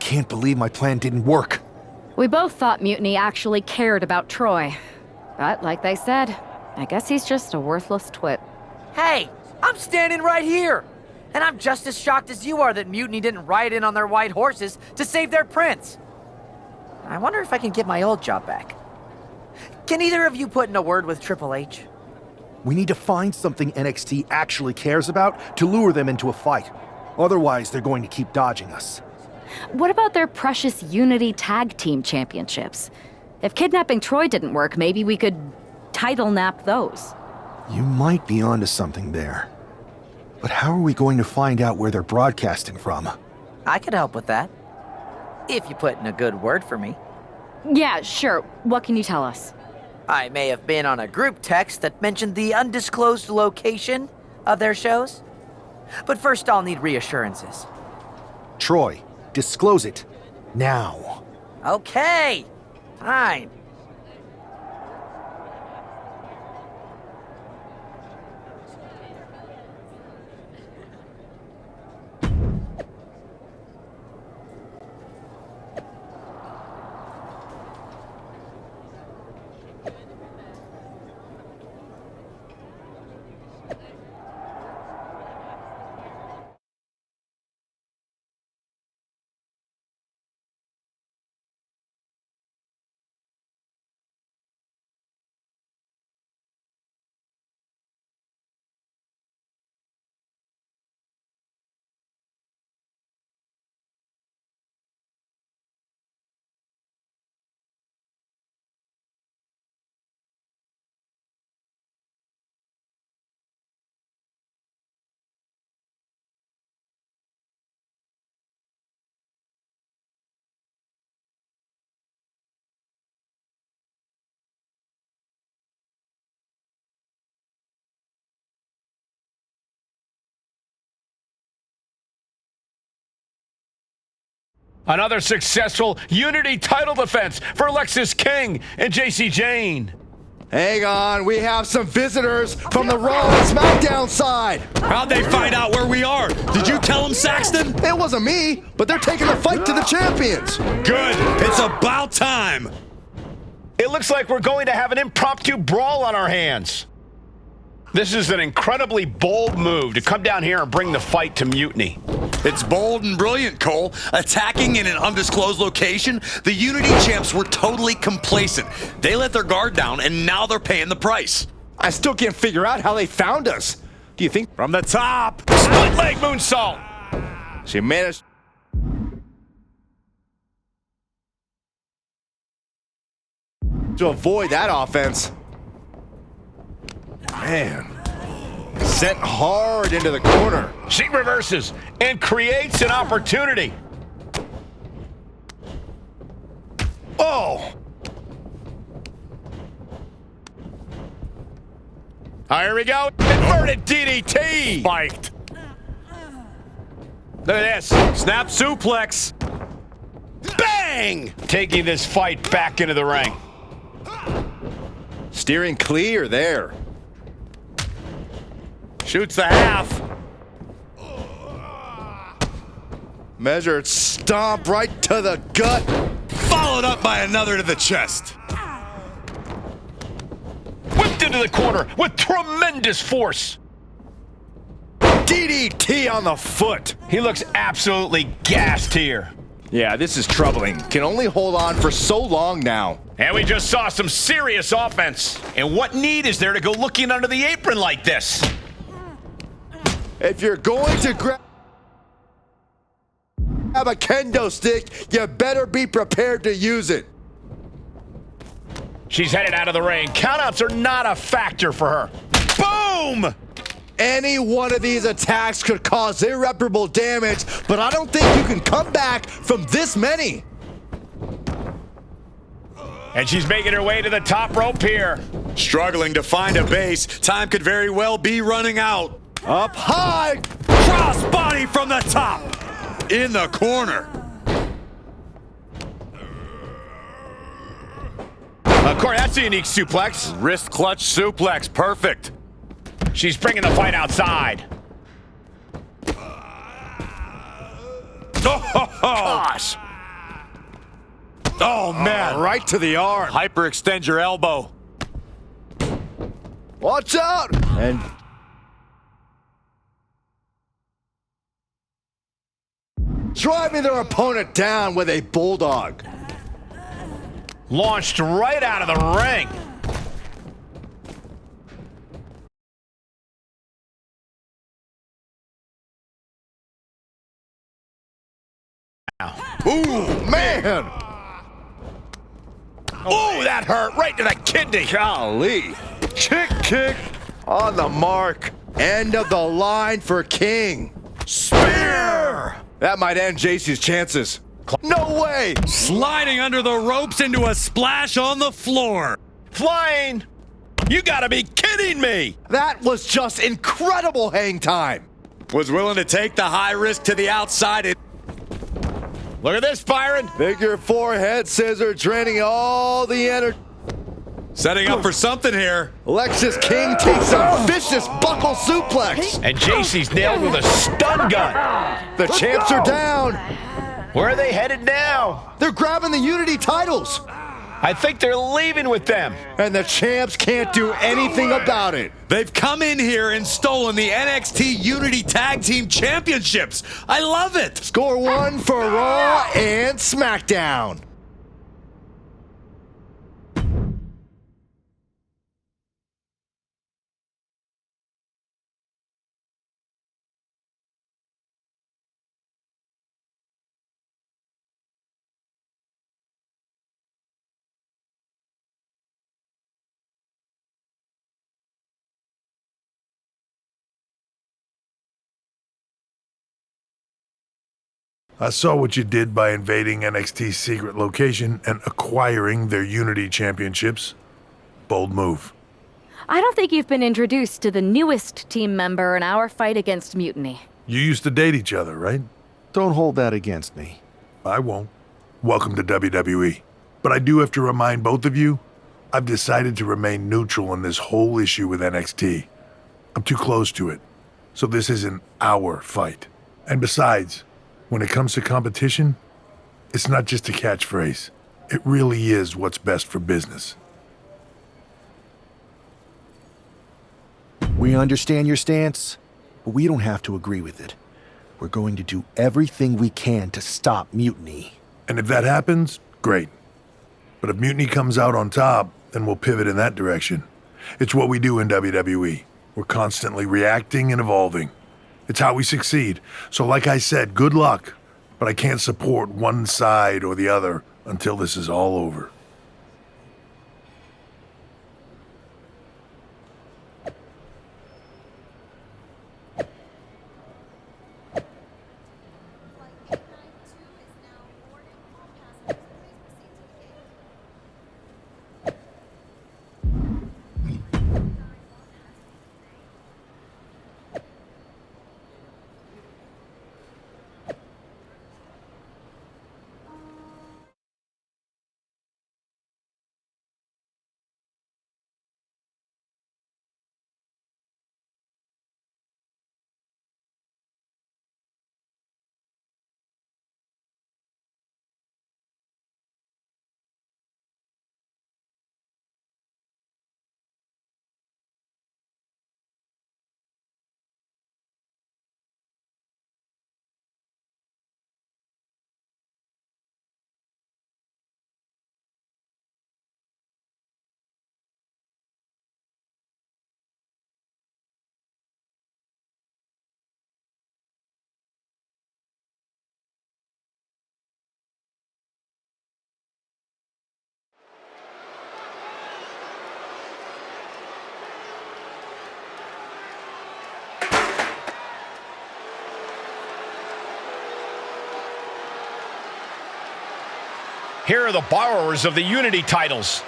can't believe my plan didn't work. We both thought Mutiny actually cared about Troy. But like they said, I guess he's just a worthless twit. Hey, I'm standing right here. And I'm just as shocked as you are that Mutiny didn't ride in on their white horses to save their prince. I wonder if I can get my old job back. Can either of you put in a word with Triple H? We need to find something NXT actually cares about to lure them into a fight. Otherwise, they're going to keep dodging us. What about their precious Unity Tag Team Championships? If kidnapping Troy didn't work, maybe we could title nap those. You might be onto something there. But how are we going to find out where they're broadcasting from? I could help with that. If you put in a good word for me. Yeah, sure. What can you tell us? I may have been on a group text that mentioned the undisclosed location of their shows. But first I'll need reassurances. Troy, disclose it. Now. Okay, fine. Another successful Unity title defense for Lexis King and JC Jane. Hang on, we have some visitors from the Raw and SmackDown side. How'd they find out where we are? Did you tell them, Saxton? It wasn't me, but they're taking the fight to the champions. Good. It's about time. It looks like we're going to have an impromptu brawl on our hands. This is an incredibly bold move to come down here and bring the fight to Mutiny. It's bold and brilliant, Cole. Attacking in an undisclosed location, the Unity champs were totally complacent. They let their guard down, and now they're paying the price. I still can't figure out how they found us. Do you think From the top. Split leg moonsault. she managed to avoid that offense? Man, sent hard into the corner. She reverses and creates an opportunity. Oh! Here we go. Inverted DDT. Spiked. Look at this. Snap suplex. Bang! Taking this fight back into the ring. Steering clear there. Shoots the half. Measured stomp right to the gut. Followed up by another to the chest. Whipped into the corner with tremendous force. DDT on the foot. He looks absolutely gassed here. Yeah, this is troubling. Can only hold on for so long now. And we just saw some serious offense. And what need is there to go looking under the apron like this? If you're going to grab a kendo stick, you better be prepared to use it. She's headed out of the ring. Countouts are not a factor for her. Boom! Any one of these attacks could cause irreparable damage, but I don't think you can come back from this many. And she's making her way to the top rope here. Struggling to find a base. Time could very well be running out. Up high. Crossbody from the top. In the corner. Corey, that's a unique suplex. Wrist clutch suplex. Perfect. She's bringing the fight outside. Oh, Gosh. Oh, man. Right to the arm. Hyperextend your elbow. Watch out! And driving their opponent down with a bulldog. Launched right out of the ring. Ooh, man! Oh, that hurt right to the kidney. Golly. Kick on the mark. End of the line for King. Spear! That might end JC's chances. No way! Sliding under the ropes into a splash on the floor. Flying! You gotta be kidding me! That was just incredible hang time. Was willing to take the high risk to the outside. Look at this, Byron. Figure 4 head scissor draining all the energy. Setting up for something here. Lexus King takes a vicious buckle suplex. And JC's nailed with a stun gun. The champs are down. Where are they headed now? They're grabbing the Unity titles. I think they're leaving with them. And the champs can't do anything about it. They've come in here and stolen the NXT Unity Tag Team Championships. I love it. Score 1 for Raw and SmackDown. I saw what you did by invading NXT's secret location and acquiring their Unity championships. Bold move. I don't think you've been introduced to the newest team member in our fight against Mutiny. You used to date each other, right? Don't hold that against me. I won't. Welcome to WWE. But I do have to remind both of you, I've decided to remain neutral in this whole issue with NXT. I'm too close to it. So this isn't our fight. And besides, when it comes to competition, it's not just a catchphrase. It really is what's best for business. We understand your stance, but we don't have to agree with it. We're going to do everything we can to stop Mutiny. And if that happens, great. But if Mutiny comes out on top, then we'll pivot in that direction. It's what we do in WWE. We're constantly reacting and evolving. It's how we succeed. So like I said, good luck. But I can't support one side or the other until this is all over. Here are the borrowers of the Unity titles.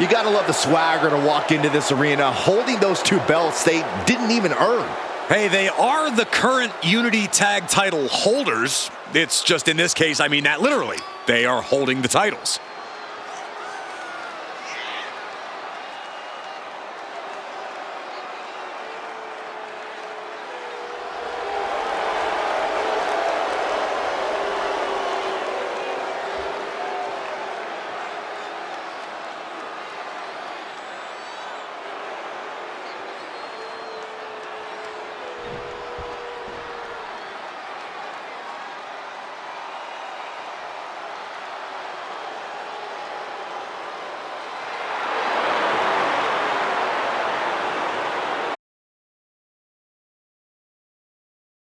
You gotta love the swagger to walk into this arena holding those 2 belts they didn't even earn. Hey, they are the current Unity Tag title holders. It's just in this case, I mean that literally. They are holding the titles.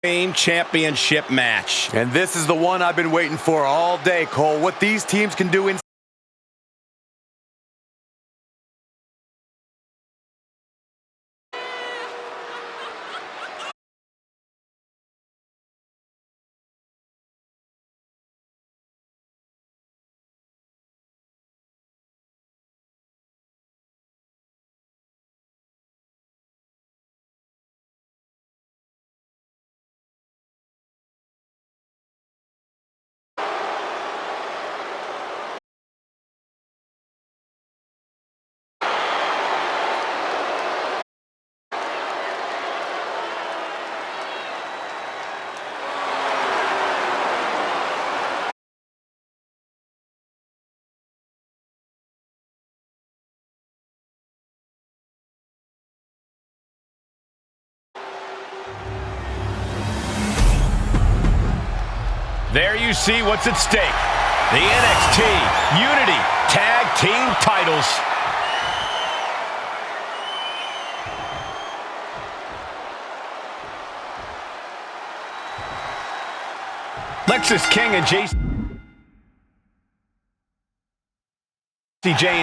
Championship match. And this is the one I've been waiting for all day, Cole. What these teams can do in There you see what's at stake. The NXT Unity Tag Team titles. Lexis King and Jane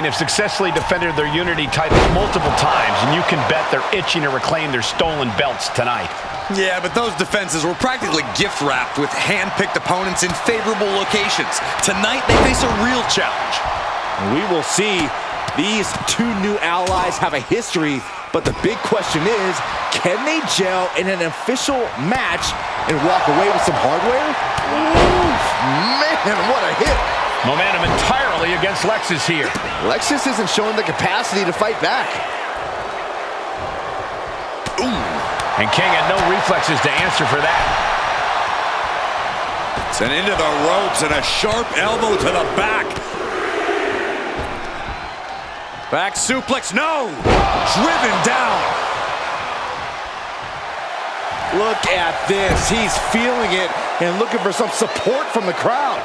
have successfully defended their Unity titles multiple times, and you can bet they're itching to reclaim their stolen belts tonight. Yeah, but those defenses were practically gift-wrapped with hand-picked opponents in favorable locations. Tonight, they face a real challenge. We will see. These two new allies have a history, but the big question is, can they gel in an official match and walk away with some hardware? Ooh, man, what a hit. Momentum entirely against Lexis here. Lexis isn't showing the capacity to fight back. And King had no reflexes to answer for that. Sent into the ropes and a sharp elbow to the back. Back suplex, no! Driven down. Look at this. He's feeling it and looking for some support from the crowd.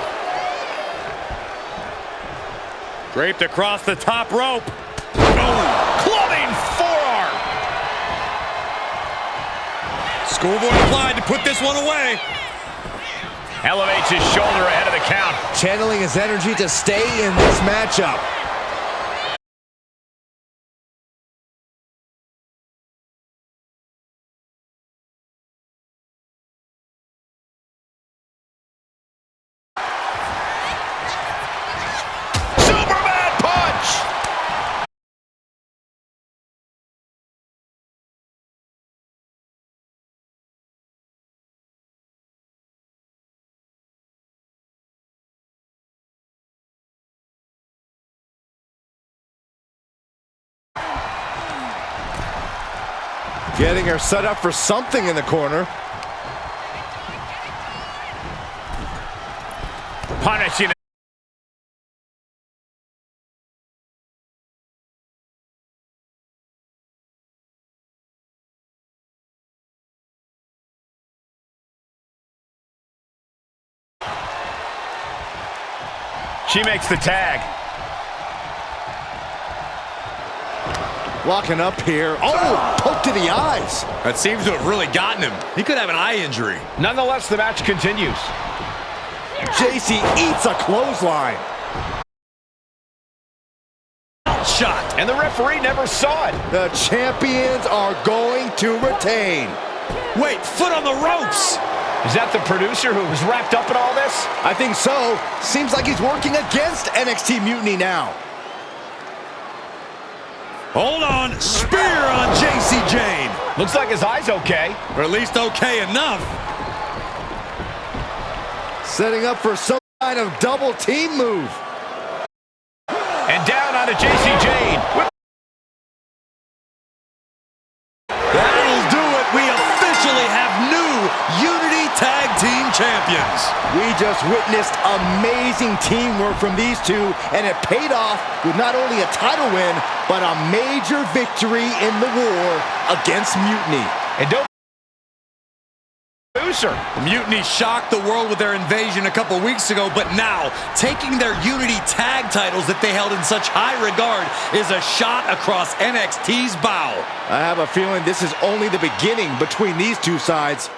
Draped across the top rope. Oh, clubbing forearm. Schoolboy applied to put this one away. Elevates his shoulder ahead of the count. Channeling his energy to stay in this matchup. Superman punch! Getting her set up for something in the corner. Punishing. She makes the tag. Walking up here. Oh, poke to the eyes. That seems to have really gotten him. He could have an eye injury. Nonetheless, the match continues. JC eats a clothesline. Shot. And the referee never saw it. The champions are going to retain. Wait, foot on the ropes. Is that the producer who was wrapped up in all this? I think so. Seems like he's working against NXT Mutiny now. Hold on. Spear on JC Jane. Looks like his eye's okay. Or at least okay enough. Setting up for some kind of double team move. And down onto JC Jane. That'll do it. We officially have new Unity Tag Team Champions. We just witnessed amazing teamwork from these two, and it paid off with not only a title win, but a major victory in the war against Mutiny. And don't producer. Mutiny shocked the world with their invasion a couple weeks ago, but now taking their Unity tag titles that they held in such high regard is a shot across NXT's bow. I have a feeling this is only the beginning between these two sides.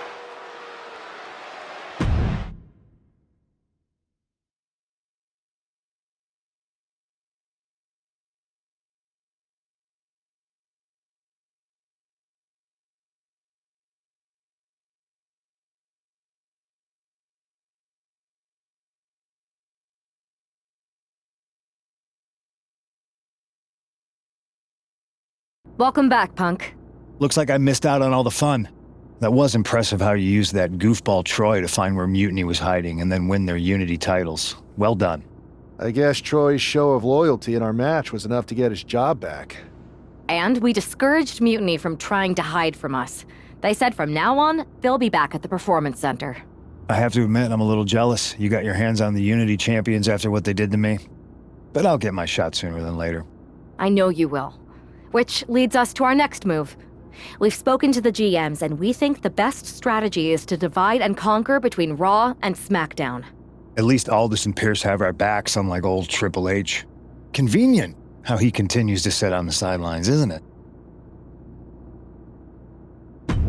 Welcome back, Punk. Looks like I missed out on all the fun. That was impressive how you used that goofball Troy to find where Mutiny was hiding and then win their Unity titles. Well done. I guess Troy's show of loyalty in our match was enough to get his job back. And we discouraged Mutiny from trying to hide from us. They said from now on, they'll be back at the Performance Center. I have to admit, I'm a little jealous. You got your hands on the Unity champions after what they did to me. But I'll get my shot sooner than later. I know you will. Which leads us to our next move. We've spoken to the GMs, and we think the best strategy is to divide and conquer between Raw and SmackDown. At least Aldous and Pierce have our backs, unlike old Triple H. Convenient how he continues to sit on the sidelines, isn't it?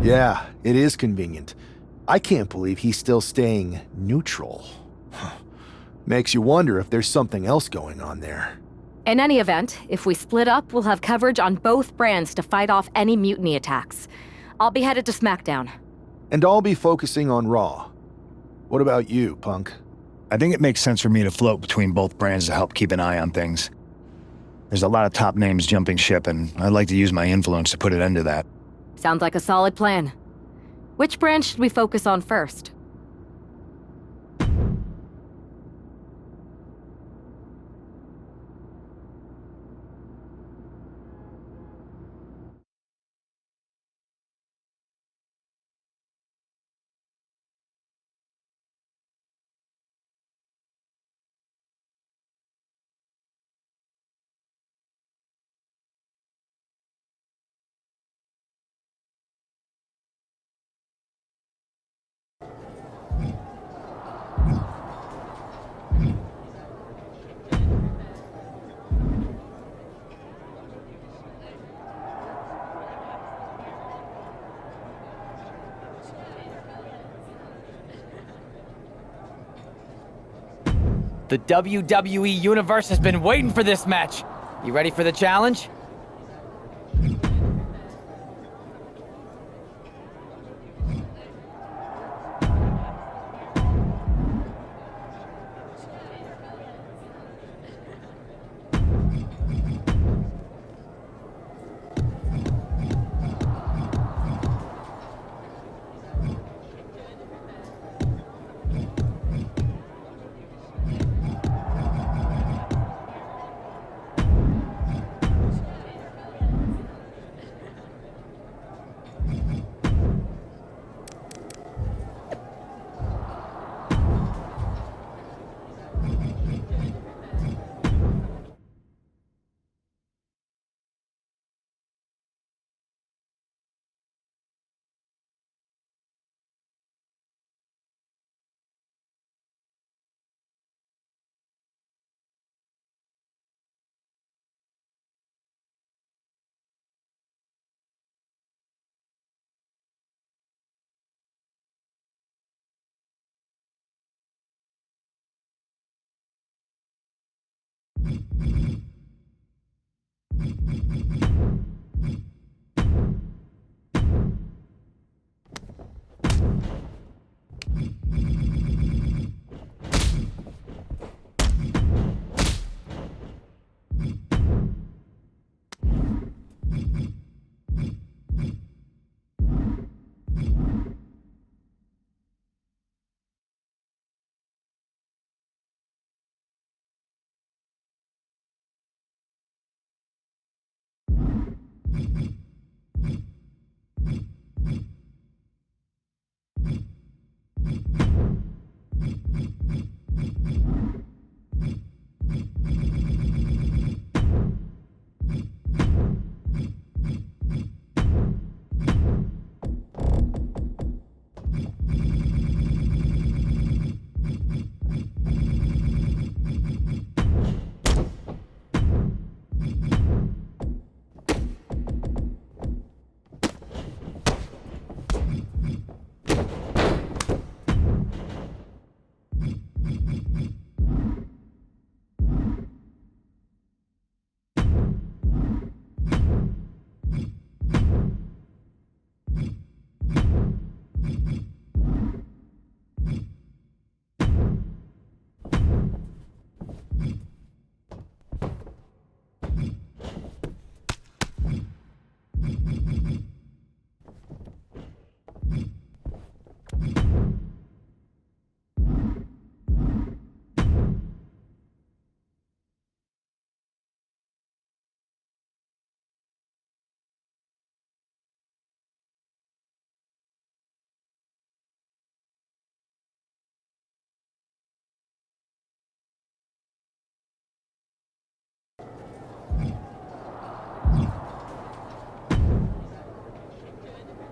Yeah, it is convenient. I can't believe he's still staying neutral. Makes you wonder if there's something else going on there. In any event, if we split up, we'll have coverage on both brands to fight off any Mutiny attacks. I'll be headed to SmackDown. And I'll be focusing on Raw. What about you, Punk? I think it makes sense for me to float between both brands to help keep an eye on things. There's a lot of top names jumping ship, and I'd like to use my influence to put an end to that. Sounds like a solid plan. Which brand should we focus on first? The WWE Universe has been waiting for this match. You ready for the challenge?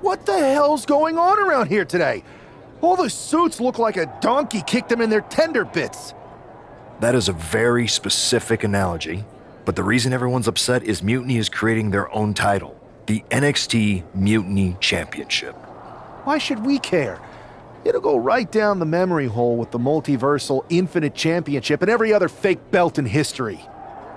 What the hell's going on around here today? All the suits look like a donkey kicked them in their tender bits. That is a very specific analogy, but the reason everyone's upset is Mutiny is creating their own title, the NXT Mutiny Championship. Why should we care? It'll go right down the memory hole with the multiversal Infinite Championship and every other fake belt in history.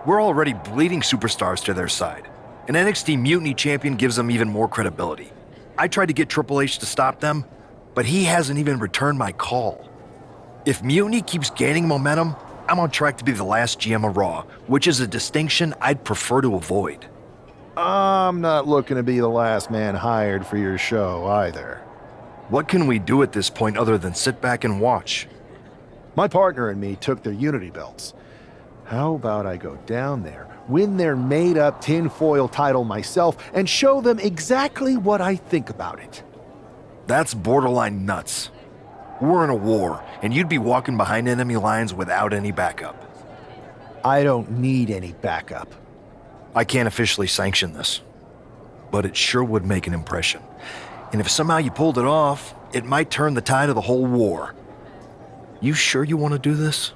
We're already bleeding superstars to their side. An NXT Mutiny champion gives them even more credibility. I tried to get Triple H to stop them, but he hasn't even returned my call. If Mutiny keeps gaining momentum, I'm on track to be the last GM of Raw, which is a distinction I'd prefer to avoid. I'm not looking to be the last man hired for your show either. What can we do at this point other than sit back and watch? My partner and me took their Unity belts. How about I go down there, win their made-up tinfoil title myself, and show them exactly what I think about it? That's borderline nuts. We're in a war, and you'd be walking behind enemy lines without any backup. I don't need any backup. I can't officially sanction this, but it sure would make an impression. And if somehow you pulled it off, it might turn the tide of the whole war. You sure you want to do this?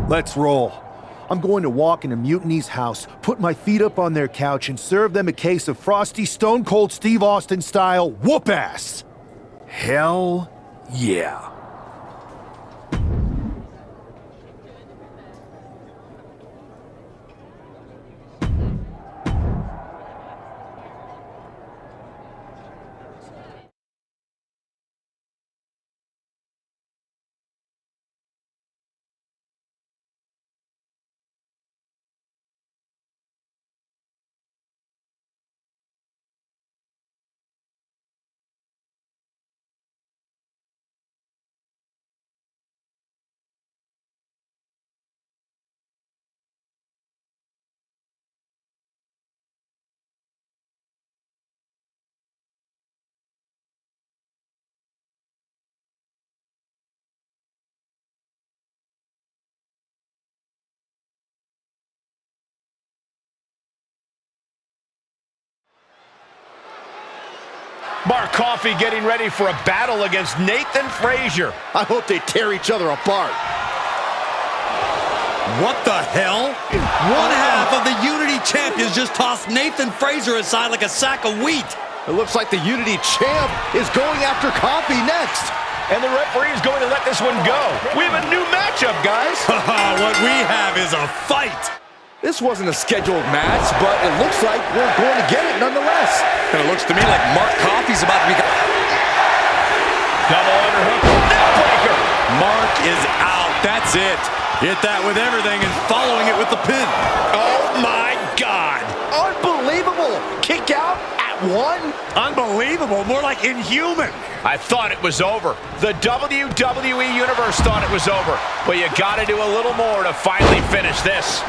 Let's roll. I'm going to walk into Mutiny's house, put my feet up on their couch, and serve them a case of frosty Stone Cold Steve Austin style whoop-ass. Hell yeah. Mark Coffey getting ready for a battle against Nathan Frazier. I hope they tear each other apart. What the hell? One half of the Unity champions just tossed Nathan Frazier aside like a sack of wheat. It looks like the Unity champ is going after Coffey next. And the referee is going to let this one go. We have a new matchup, guys. What we have is a fight. This wasn't a scheduled match, but it looks like we're going to get it nonetheless. And it looks to me like Mark Coffey's about to be... Double underhook. Neckbreaker. Mark is out. That's it. Hit that with everything and following it with the pin. Oh, my God. Unbelievable. Kick out at one. Unbelievable. More like inhuman. I thought it was over. The WWE Universe thought it was over. But you got to do a little more to finally finish this.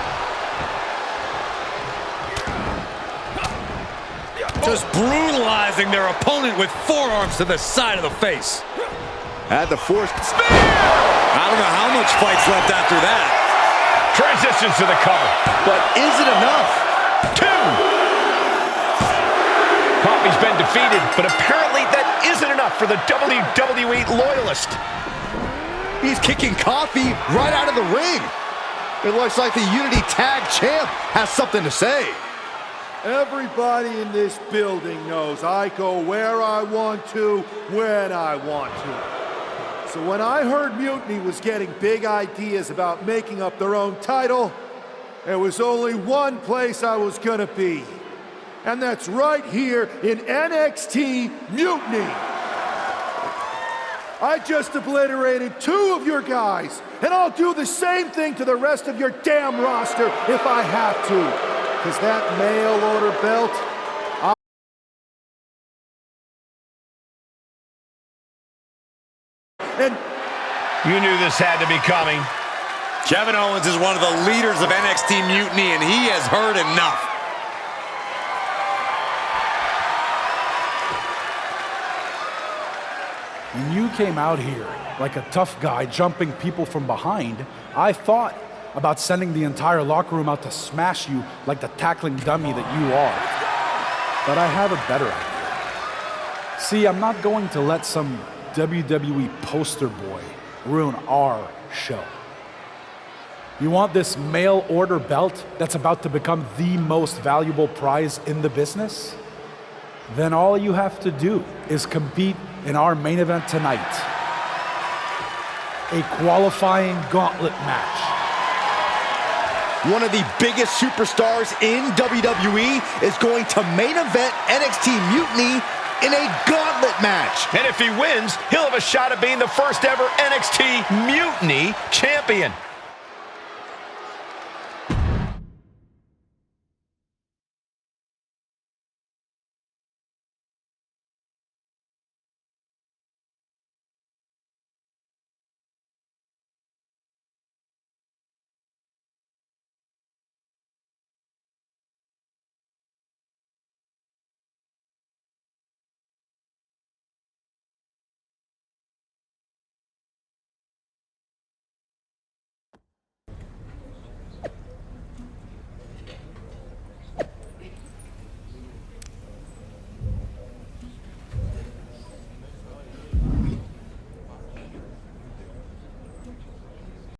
Just brutalizing their opponent with forearms to the side of the face. Had the forced spear! I don't know how much fight's left after that. Transitions to the cover. But is it enough? 2. Coffey's been defeated, but apparently that isn't enough for the WWE loyalist. He's kicking Coffey right out of the ring. It looks like the Unity Tag Champ has something to say. Everybody in this building knows I go where I want to, when I want to. So when I heard Mutiny was getting big ideas about making up their own title, there was only one place I was gonna be. And that's right here in NXT Mutiny. I just obliterated 2 of your guys, and I'll do the same thing to the rest of your damn roster if I have to. Because that mail order belt, and you knew this had to be coming. Kevin Owens is one of the leaders of NXT Mutiny, and he has heard enough. When you came out here like a tough guy jumping people from behind, I thought about sending the entire locker room out to smash you like the tackling dummy that you are. But I have a better idea. See, I'm not going to let some WWE poster boy ruin our show. You want this mail order belt that's about to become the most valuable prize in the business? Then all you have to do is compete in our main event tonight. A qualifying gauntlet match. One of the biggest superstars in WWE is going to main event NXT Mutiny in a gauntlet match. And if he wins, he'll have a shot at being the first ever NXT Mutiny champion.